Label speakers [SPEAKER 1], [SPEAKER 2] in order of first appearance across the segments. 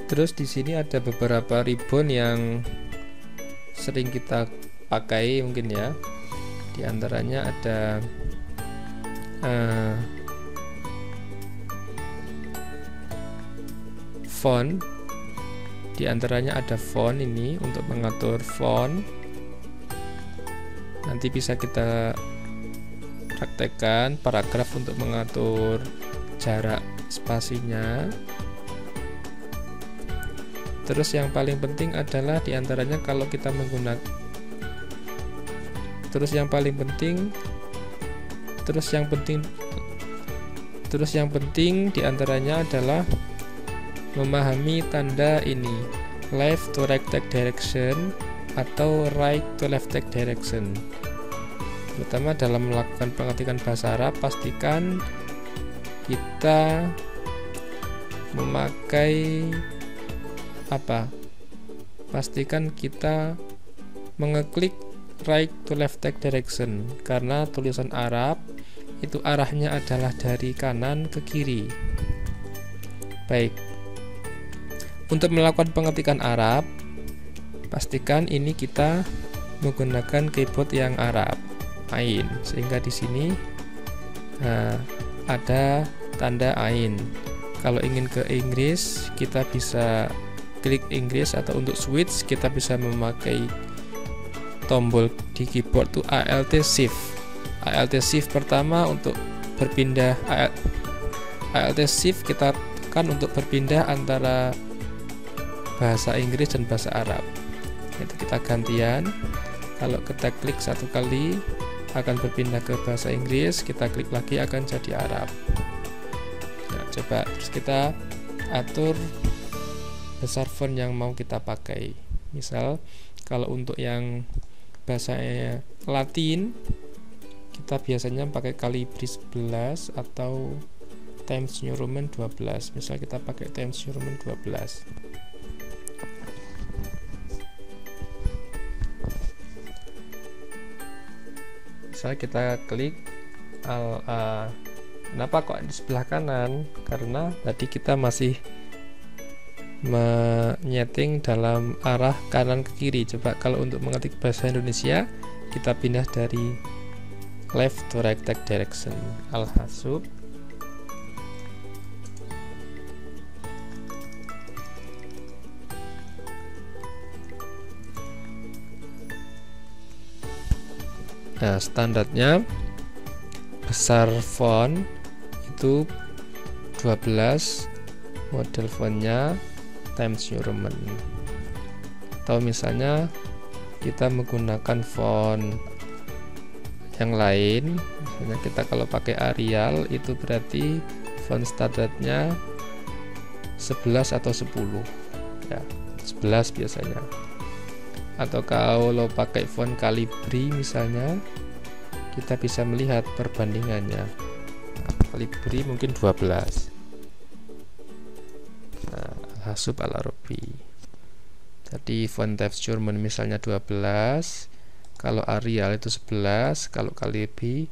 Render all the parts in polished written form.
[SPEAKER 1] Terus di sini ada beberapa ribbon yang sering kita pakai mungkin ya. Di antaranya ada font. Di antaranya ada font ini untuk mengatur font. Nanti bisa kita praktekkan paragraf untuk mengatur jarak spasinya. Terus yang paling penting adalah di antaranya kalau kita menggunakan Terus yang penting di antaranya adalah memahami tanda ini, left to right take direction atau right to left take direction. Terutama dalam melakukan pengetikan bahasa Arab, pastikan kita memakai pastikan kita mengeklik right to left take direction, karena tulisan Arab itu arahnya adalah dari kanan ke kiri. Baik, untuk melakukan pengetikan Arab, pastikan ini kita menggunakan keyboard yang Arab, Ain, sehingga di sini ada tanda Ain. Kalau ingin ke Inggris, kita bisa klik Inggris, atau untuk switch kita bisa memakai tombol di keyboard itu Alt Shift. Alt Shift pertama untuk berpindah, Alt Shift kita tekan untuk berpindah antara bahasa Inggris dan bahasa Arab. Itu kita gantian. Kalau kita klik satu kali akan berpindah ke bahasa Inggris, kita klik lagi akan jadi Arab. Nah, coba terus kita atur besar font yang mau kita pakai. Misal kalau untuk yang bahasa Latin, kita biasanya pakai Calibri 11 atau Times New Roman 12. Misal kita pakai Times New Roman 12. Misal kita klik kenapa kok di sebelah kanan? Karena tadi kita masih menyeting dalam arah kanan ke kiri. Coba kalau untuk mengetik bahasa Indonesia, kita pindah dari left to right take direction, Al-Hasub. Nah, standarnya besar font itu 12, model fontnya Times New Roman. Atau misalnya kita menggunakan font yang lain, misalnya kita kalau pakai Arial itu berarti font standarnya 11 atau 10 ya, 11 biasanya. Atau kalau pakai font Calibri misalnya, kita bisa melihat perbandingannya. Calibri mungkin 12. Al-Hasub Al-Arabi. Jadi font Times New Roman misalnya 12, kalau Arial itu 11, kalau Calibri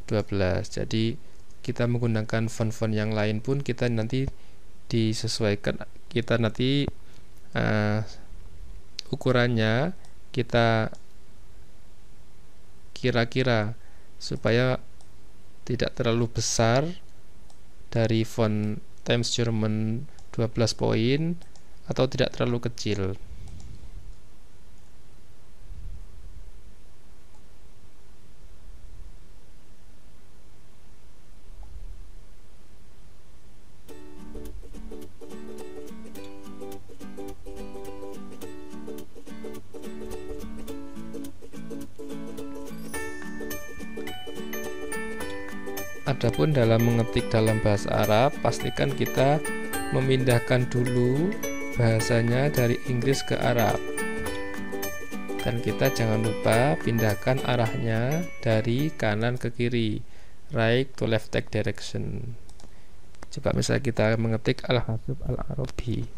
[SPEAKER 1] 12. Jadi kita menggunakan font-font yang lain pun kita nanti disesuaikan, kita nanti ukurannya kita kira-kira supaya tidak terlalu besar dari font Times New Roman 12 poin atau tidak terlalu kecil. Adapun dalam mengetik dalam bahasa Arab, pastikan kita memindahkan dulu bahasanya dari Inggris ke Arab. Dan kita jangan lupa pindahkan arahnya dari kanan ke kiri, right to left take direction. Coba misalnya kita mengetik Al-Hasub Al-Arabi.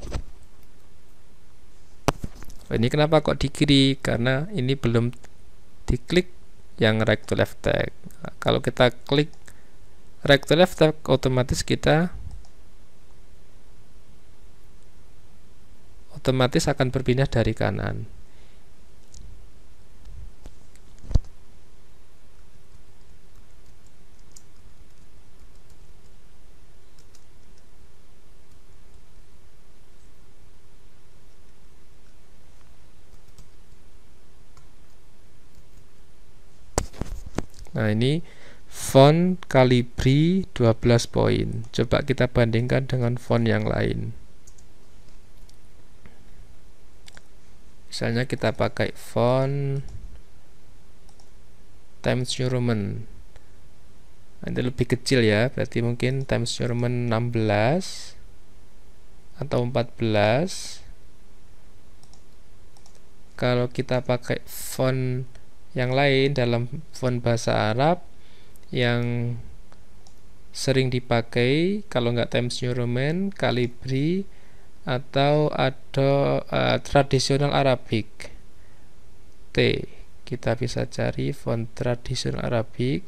[SPEAKER 1] Ini kenapa kok di kiri? Karena ini belum diklik yang right to left take. Nah, kalau kita klik right to left take, otomatis kita otomatis akan berpindah dari kanan. Nah, ini font Calibri 12 poin. Coba kita bandingkan dengan font yang lain. Misalnya kita pakai font Times New Roman. Ini lebih kecil ya, berarti mungkin Times New Roman 16 atau 14. Kalau kita pakai font yang lain dalam font bahasa Arab yang sering dipakai, kalau nggak Times New Roman, Calibri, atau ada tradisional Arabic T. Kita bisa cari font tradisional Arabic.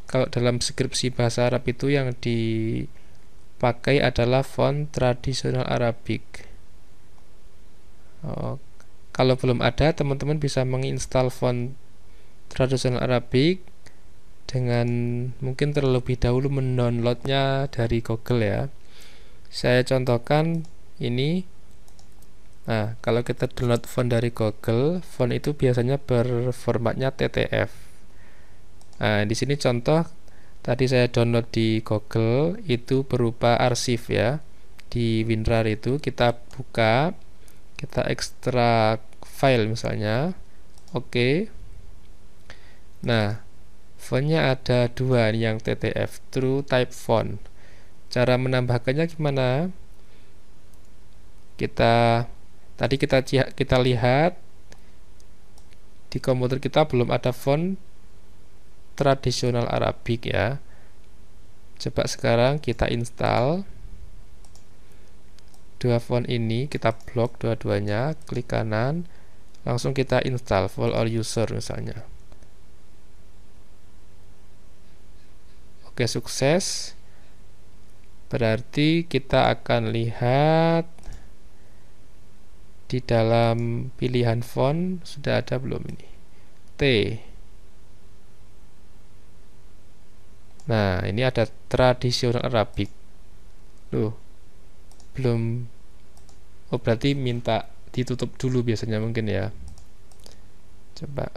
[SPEAKER 1] Kalau dalam skripsi bahasa Arab itu yang dipakai adalah font tradisional Arabic. Kalau belum ada, teman-teman bisa menginstal font tradisional Arabic dengan mungkin terlebih dahulu mendownloadnya dari Google ya. Saya contohkan ini. Nah, kalau kita download font dari Google, font itu biasanya berformatnya TTF. Nah, di sini contoh tadi saya download di Google itu berupa arsip ya. Di WinRAR itu kita buka, kita ekstrak file misalnya. Oke. Nah, fontnya ada dua, yang TTF, True Type Font. Cara menambahkannya gimana? Tadi kita lihat di komputer kita belum ada font tradisional Arabic ya. Coba sekarang kita install dua font ini, kita blok dua-duanya, klik kanan, langsung kita install for all user misalnya. Oke, sukses. Berarti kita akan lihat di dalam pilihan font sudah ada belum ini? T. Nah, ini ada tradisional Arabic. Loh, belum. Oh, berarti minta ditutup dulu biasanya mungkin ya. Coba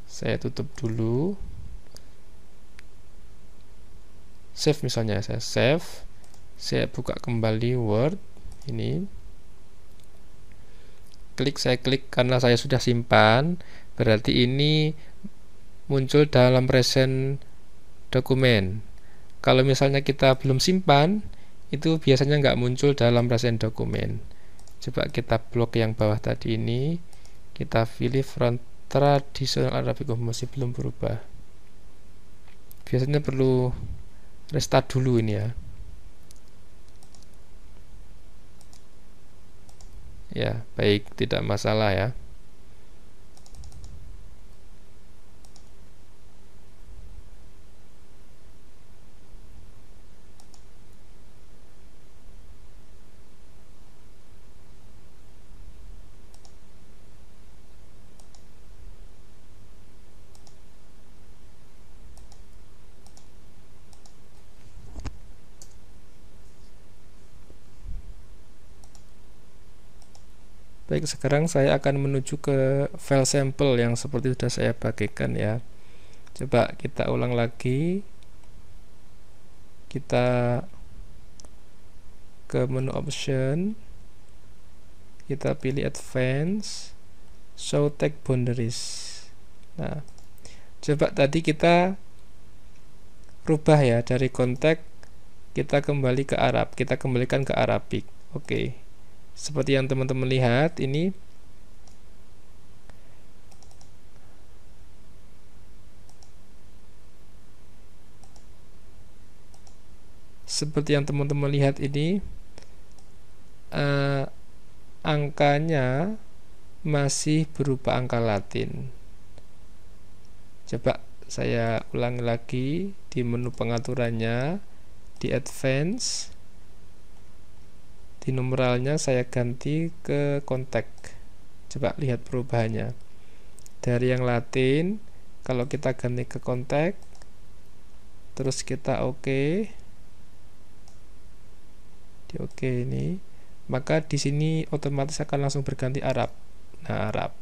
[SPEAKER 1] saya tutup dulu. Save misalnya, saya save. Saya buka kembali Word ini. Saya klik karena saya sudah simpan, berarti ini muncul dalam present dokumen. Kalau misalnya kita belum simpan, itu biasanya nggak muncul dalam present dokumen. Coba kita blok yang bawah tadi ini, kita pilih font tradisional Arabic. Masih belum berubah. Biasanya perlu restart dulu ini ya. Ya, baik, tidak masalah ya. Baik, sekarang saya akan menuju ke file sampel yang seperti sudah saya bagikan ya. Coba kita ulang lagi. Kita ke menu option. Kita pilih advance, show tag boundaries. Nah, coba tadi kita rubah ya, dari konteks kita kembali ke Arab, kita kembalikan ke Arabic. Oke. Seperti yang teman-teman lihat ini, angkanya masih berupa angka Latin. Coba saya ulangi lagi di menu pengaturannya, di advance, di numeralnya saya ganti ke kontak. Coba lihat perubahannya. Dari yang Latin, kalau kita ganti ke kontak, terus kita oke, di oke ini, maka di sini otomatis akan langsung berganti Arab. Nah, Arab.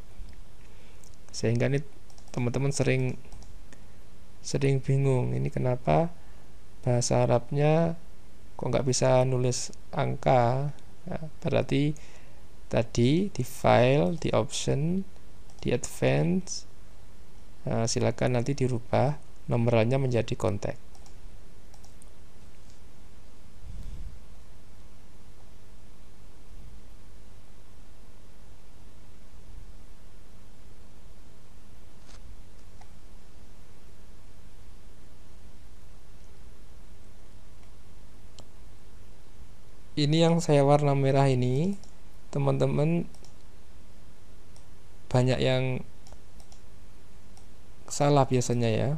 [SPEAKER 1] Sehingga ini teman-teman sering bingung, ini kenapa bahasa Arabnya kok nggak bisa nulis angka. Nah, berarti tadi di file, di option, di advance, silakan nanti dirubah nomornya menjadi kontak. Ini yang saya warna merah ini, teman-teman banyak yang salah biasanya ya.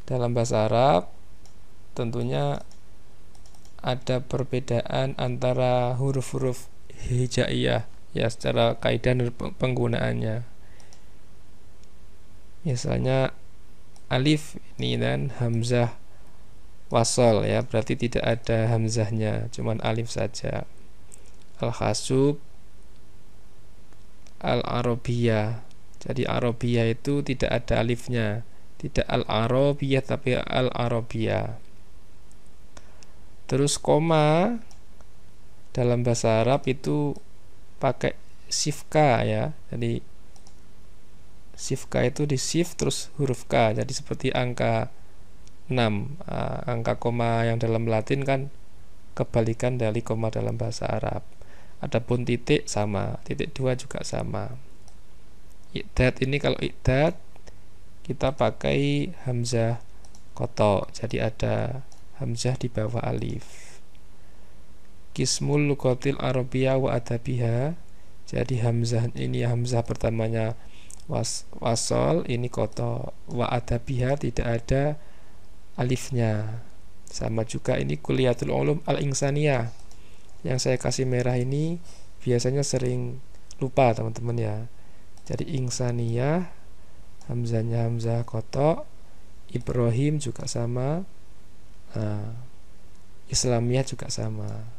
[SPEAKER 1] Dalam bahasa Arab tentunya ada perbedaan antara huruf-huruf hijaiyah ya secara kaidah penggunaannya. Misalnya alif ini dan hamzah wasol ya, berarti tidak ada hamzahnya, cuman alif saja. Al-Khasub, Al-Arabiyah. Jadi Arabiyah itu tidak ada alifnya, tidak Al-Arabiyah tapi Al-Arabiyah. Terus koma dalam bahasa Arab itu pakai sifka ya. Jadi sifka itu di shift terus huruf K. Jadi seperti angka 6. Angka koma yang dalam Latin kan kebalikan dari koma dalam bahasa Arab. Adapun titik sama, titik 2 juga sama. Iqdad ini kalau iqdad kita pakai hamzah koto, jadi ada hamzah di bawah alif. Qismul luqatil arabiyah wa adabiha, jadi hamzah ini hamzah pertamanya wasol, ini koto. Wa adabiha tidak ada alifnya. Sama juga ini kuliatul ulum al-insaniyah. Yang saya kasih merah ini biasanya sering lupa teman-teman ya. Jadi insaniyah, hamzahnya hamzah koto. Ibrahim juga sama. Islamiyah juga sama.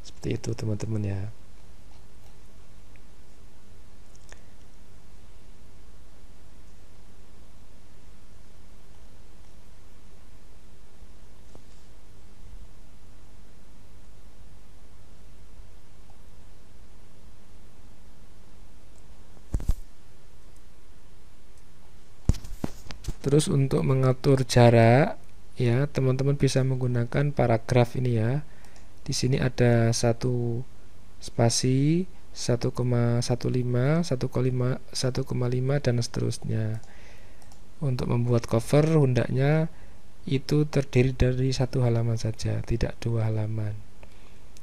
[SPEAKER 1] Seperti itu teman-teman ya. Terus untuk mengatur jarak ya, teman-teman bisa menggunakan paragraf ini ya. Di sini ada 1 spasi, 1,15, 1,5 dan seterusnya. Untuk membuat cover hendaknya itu terdiri dari 1 halaman saja, tidak 2 halaman.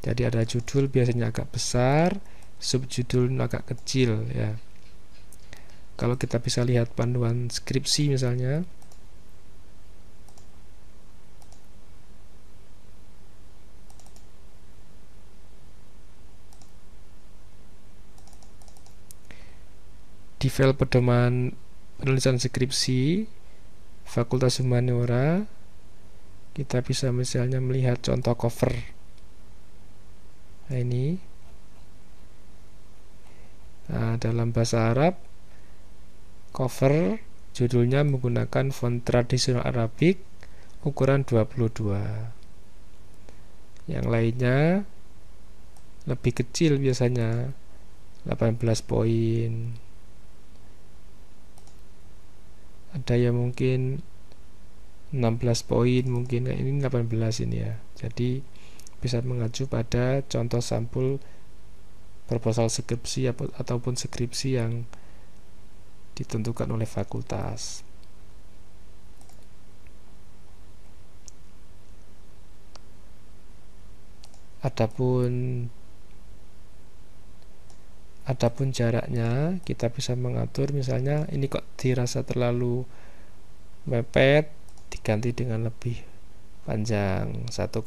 [SPEAKER 1] Jadi ada judul biasanya agak besar, subjudul agak kecil ya. Kalau kita bisa lihat panduan skripsi misalnya, di file pedoman penulisan skripsi Fakultas Humaniora, kita bisa misalnya melihat contoh cover. Nah ini, dalam bahasa Arab cover judulnya menggunakan font tradisional Arabik ukuran 22. Yang lainnya lebih kecil biasanya 18 poin. Ada yang mungkin 16 poin, mungkin ini 18 ini ya. Jadi bisa mengacu pada contoh sampul proposal skripsi ataupun skripsi yang ditentukan oleh fakultas. Adapun jaraknya kita bisa mengatur, misalnya ini kok dirasa terlalu mepet, diganti dengan lebih panjang 1,15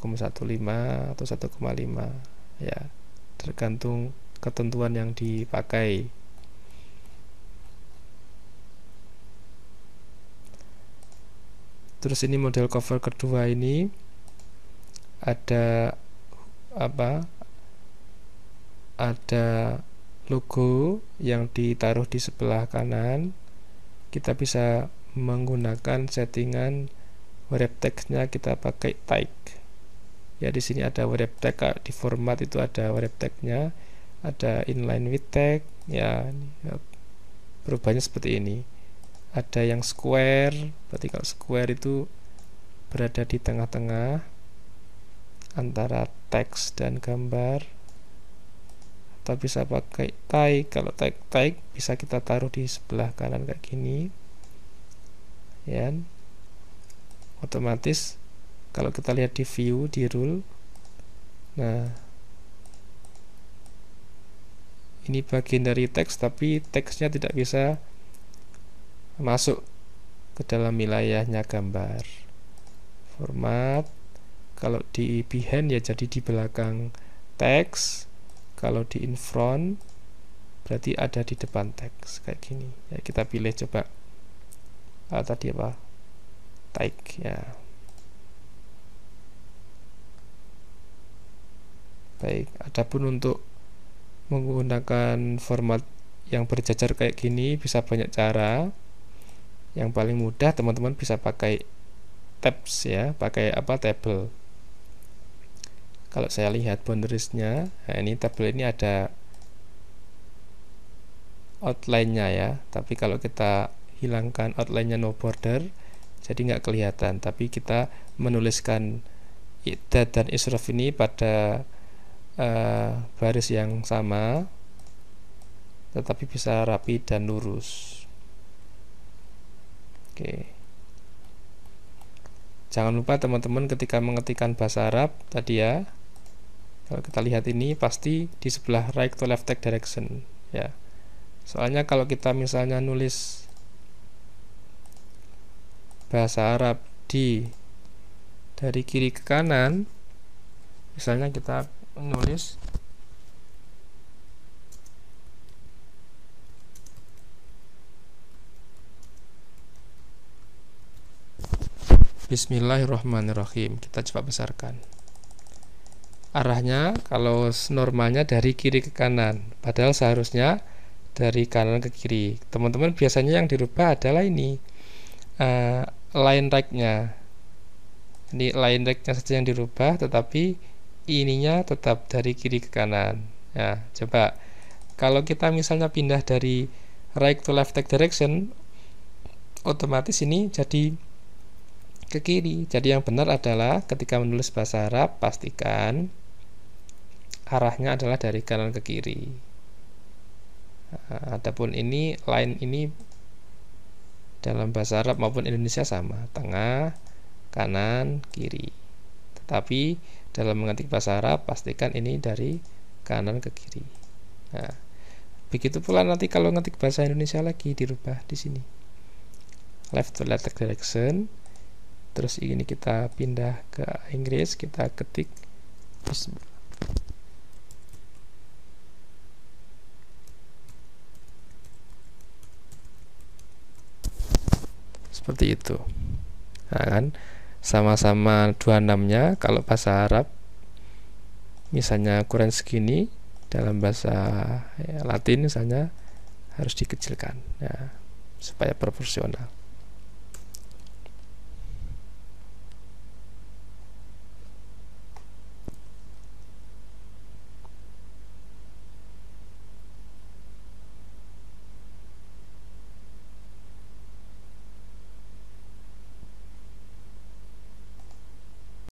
[SPEAKER 1] atau 1,5 ya, tergantung ketentuan yang dipakai. Terus ini model cover kedua, ini ada apa? Ada logo yang ditaruh di sebelah kanan. Kita bisa menggunakan settingan wrap text-nya, kita pakai tag. Ya, di sini ada wrap tag, di format itu ada wrap tag-nya, ada inline with tag ya, perubahannya seperti ini. Ada yang square, berarti kalau square itu berada di tengah-tengah antara teks dan gambar. Atau bisa pakai tag. Kalau tag bisa kita taruh di sebelah kanan kayak gini ya. Otomatis kalau kita lihat di view, di rule, nah ini bagian dari teks, tapi teksnya tidak bisa masuk ke dalam wilayahnya gambar. Format, kalau di behind ya jadi di belakang teks, kalau di in front berarti ada di depan teks kayak gini ya. Kita pilih coba tadi apa, tag ya. Baik, adapun untuk menggunakan format yang berjajar kayak gini bisa banyak cara. Yang paling mudah teman-teman bisa pakai tabs ya, pakai apa, table. Kalau saya lihat boundariesnya, nah ini tabel ini ada outline-nya ya, tapi kalau kita hilangkan outline-nya no border, jadi nggak kelihatan. Tapi kita menuliskan iddat dan isrof ini pada baris yang sama, tetapi bisa rapi dan lurus. Oke. Jangan lupa teman-teman ketika mengetikkan bahasa Arab tadi ya, kalau kita lihat ini pasti di sebelah right to left tag direction ya. Soalnya kalau kita misalnya nulis bahasa Arab dari kiri ke kanan, misalnya kita menulis Bismillahirrahmanirrahim, kita coba besarkan. Arahnya kalau normalnya dari kiri ke kanan, padahal seharusnya dari kanan ke kiri. Teman-teman biasanya yang dirubah adalah ini line right-nya. Ini line right-nya saja yang dirubah, tetapi ininya tetap dari kiri ke kanan. Ya, coba kalau kita misalnya pindah dari right to left tag direction, otomatis ini jadi ke kiri. Jadi yang benar adalah ketika menulis bahasa Arab, pastikan arahnya adalah dari kanan ke kiri. Adapun ini line ini dalam bahasa Arab maupun Indonesia sama, tengah, kanan, kiri. Tetapi dalam mengetik bahasa Arab pastikan ini dari kanan ke kiri. Nah, begitu pula nanti kalau ngetik bahasa Indonesia lagi dirubah di sini. Left to left direction. Terus ini kita pindah ke Inggris, kita ketik seperti itu. Nah, kan sama-sama 26-nya. Kalau bahasa Arab misalnya ukuran segini, dalam bahasa Latin misalnya harus dikecilkan ya, supaya proporsional.